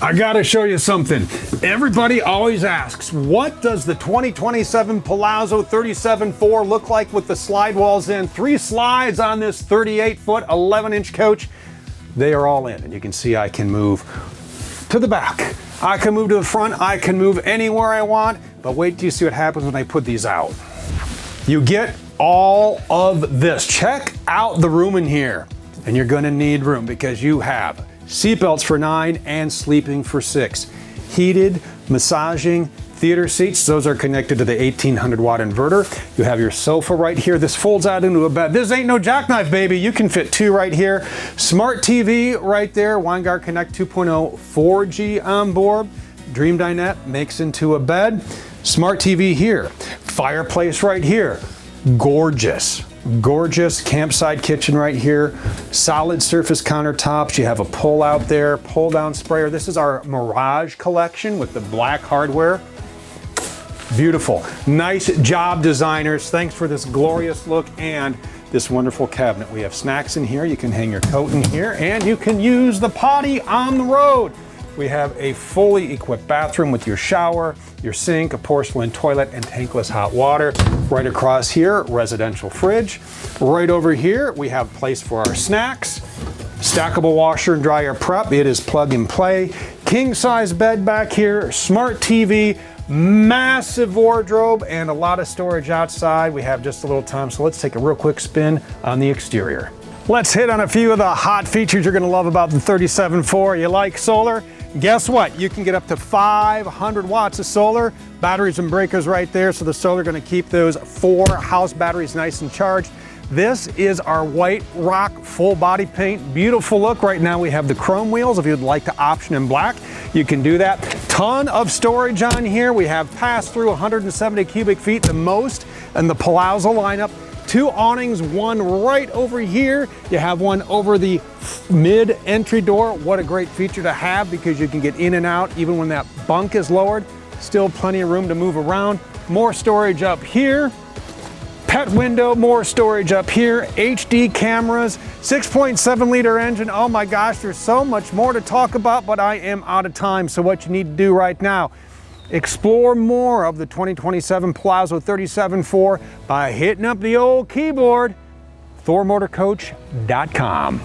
I gotta show you something. Everybody always asks, what does the 2027 Palazzo 37.4 look like with the slide walls in? 3 slides on this 38-foot, 11-inch coach. They are all in, and you can see I can move to the back. I can move to the front. I can move anywhere I want, but wait till you see what happens when I put these out. You get all of this. Check out the room in here, and you're gonna need room because you have seatbelts for 9 and sleeping for 6. Heated, massaging, theater seats. Those are connected to the 1800 watt inverter. You have your sofa right here. This folds out into a bed. This ain't no jackknife, baby. You can fit 2 right here. Smart TV right there. Winegard Connect 2.0 4G on board. Dream dinette makes into a bed. Smart TV here. Fireplace right here. Gorgeous. Gorgeous campsite kitchen right here. Solid surface countertops. You have a pull out there, pull down sprayer. This is our Mirage collection with the black hardware. Beautiful. Nice job, designers. Thanks for this glorious look and this wonderful cabinet. We have snacks in here. You can hang your coat in here and you can use the potty on the road. We have a fully equipped bathroom with your shower, your sink, a porcelain toilet, and tankless hot water. Right across here, residential fridge. Right over here, we have a place for our snacks. Stackable washer and dryer prep. It is plug and play. King size bed back here, smart TV, massive wardrobe, and a lot of storage outside. We have just a little time, so let's take a real quick spin on the exterior. Let's hit on a few of the hot features you're gonna love about the 37.4. You like solar? Guess what? You can get up to 500 watts of solar. Batteries and breakers right there, so the solar gonna keep those 4 house batteries nice and charged. This is our white rock full body paint. Beautiful look. Right now we have the chrome wheels. If you'd like to option in black, you can do that. Ton of storage on here. We have passed through 170 cubic feet, the most in the Palazzo lineup. 2 awnings, one right over here. You have one over the mid-entry door. What a great feature to have because you can get in and out even when that bunk is lowered. Still plenty of room to move around. More storage up here. Pet window, more storage up here. HD cameras, 6.7 liter engine. Oh my gosh, there's so much more to talk about, but I am out of time. So what you need to do right now, explore more of the 2027 Palazzo 37.4 by hitting up the old keyboard, thormotorcoach.com.